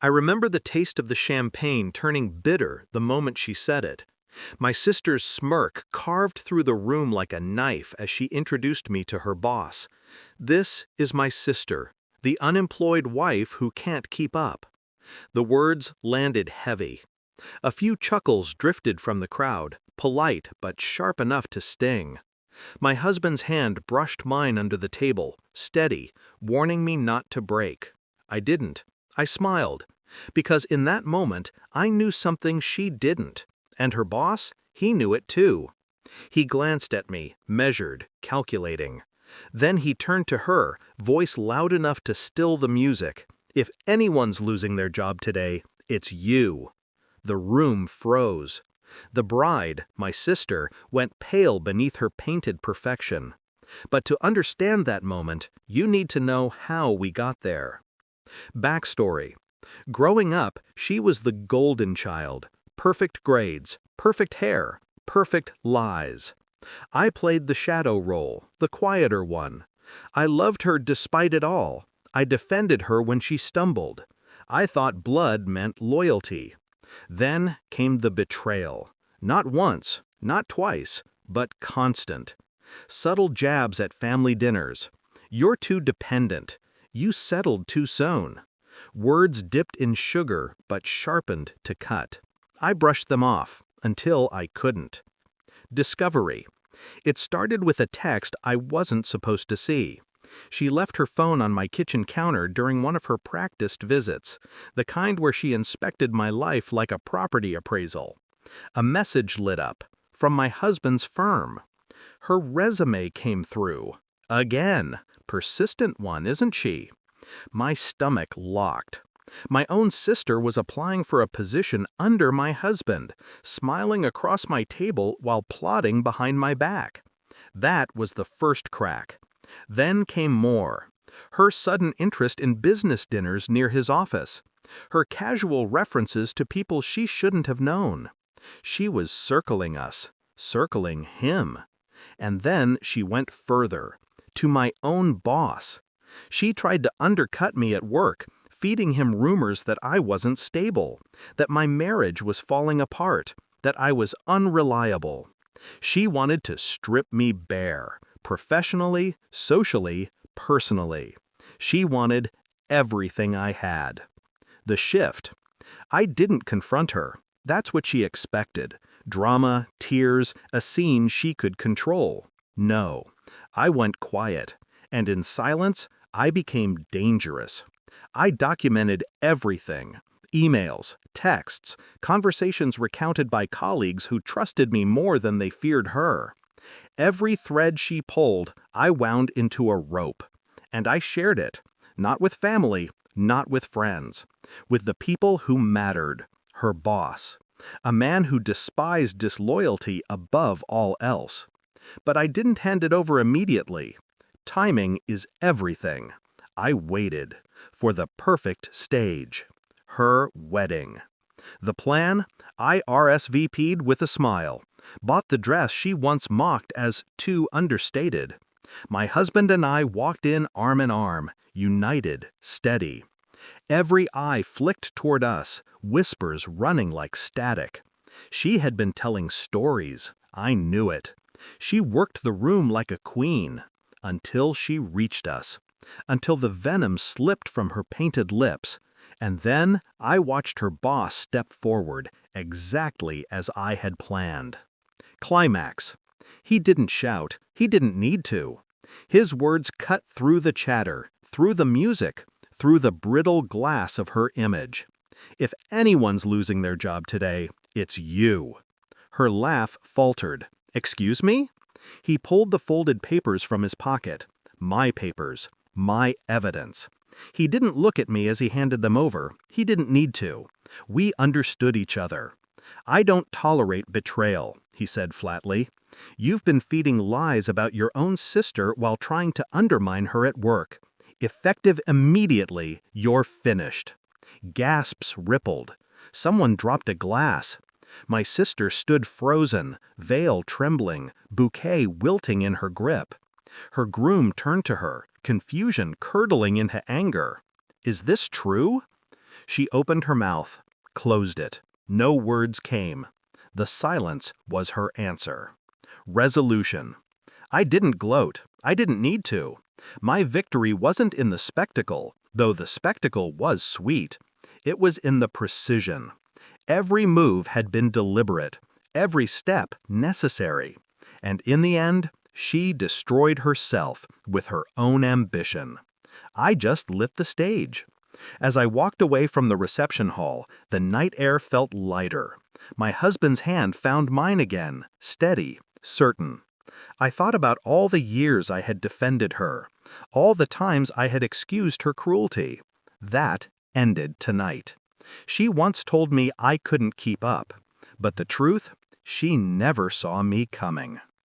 I remember the taste of the champagne turning bitter the moment she said it. My sister's smirk carved through the room like a knife as she introduced me to her boss. "This is my sister, the unemployed wife who can't keep up." The words landed heavy. A few chuckles drifted from the crowd, polite but sharp enough to sting. My husband's hand brushed mine under the table, steady, warning me not to break. I didn't. I smiled. Because in that moment, I knew something she didn't. And her boss, he knew it too. He glanced at me, measured, calculating. Then he turned to her, voice loud enough to still the music. "If anyone's losing their job today, it's you." The room froze. The bride, my sister, went pale beneath her painted perfection. But to understand that moment, you need to know how we got there. Backstory. Growing up, she was the golden child. Perfect grades, perfect hair, perfect lies. I played the shadow role, the quieter one. I loved her despite it all. I defended her when she stumbled. I thought blood meant loyalty. Then came the betrayal. Not once, not twice, but constant. Subtle jabs at family dinners. "You're too dependent. You settled too soon." Words dipped in sugar but sharpened to cut. I brushed them off until I couldn't. Discovery. It started with a text I wasn't supposed to see. She left her phone on my kitchen counter during one of her practiced visits, the kind where she inspected my life like a property appraisal. A message lit up, from my husband's firm. Her resume came through. Again, persistent one, isn't she? My stomach locked. My own sister was applying for a position under my husband, smiling across my table while plotting behind my back. That was the first crack. Then came more. Her sudden interest in business dinners near his office. Her casual references to people she shouldn't have known. She was circling us, circling him. And then she went further, to my own boss. She tried to undercut me at work, feeding him rumors that I wasn't stable, that my marriage was falling apart, that I was unreliable. She wanted to strip me bare, professionally, socially, personally. She wanted everything I had. The shift. I didn't confront her. That's what she expected. Drama, tears, a scene she could control. No. I went quiet, and in silence, I became dangerous. I documented everything. Emails, texts, conversations recounted by colleagues who trusted me more than they feared her. Every thread she pulled, I wound into a rope. And I shared it. Not with family, not with friends. With the people who mattered. Her boss. A man who despised disloyalty above all else. But I didn't hand it over immediately. Timing is everything. I waited for the perfect stage. Her wedding. The plan? I RSVP'd with a smile. Bought the dress she once mocked as too understated. My husband and I walked in arm in arm, united, steady. Every eye flicked toward us, whispers running like static. She had been telling stories. I knew it. She worked the room like a queen. Until she reached us. Until the venom slipped from her painted lips. And then I watched her boss step forward, exactly as I had planned. Climax. He didn't shout. He didn't need to. His words cut through the chatter, through the music, through the brittle glass of her image. "If anyone's losing their job today, it's you." Her laugh faltered. "Excuse me?" He pulled the folded papers from his pocket. My papers. My evidence. He didn't look at me as he handed them over. He didn't need to. We understood each other. "I don't tolerate betrayal," he said flatly. "You've been feeding lies about your own sister while trying to undermine her at work. Effective immediately, you're finished." Gasps rippled. Someone dropped a glass. My sister stood frozen, veil trembling, bouquet wilting in her grip. Her groom turned to her, confusion curdling into anger. "Is this true?" She opened her mouth, closed it. No words came. The silence was her answer. Resolution. I didn't gloat. I didn't need to. My victory wasn't in the spectacle, though the spectacle was sweet. It was in the precision. Every move had been deliberate, every step necessary. And in the end, she destroyed herself with her own ambition. I just lit the stage. As I walked away from the reception hall, the night air felt lighter. My husband's hand found mine again, steady, certain. I thought about all the years I had defended her, all the times I had excused her cruelty. That ended tonight. She once told me I couldn't keep up, but the truth, she never saw me coming.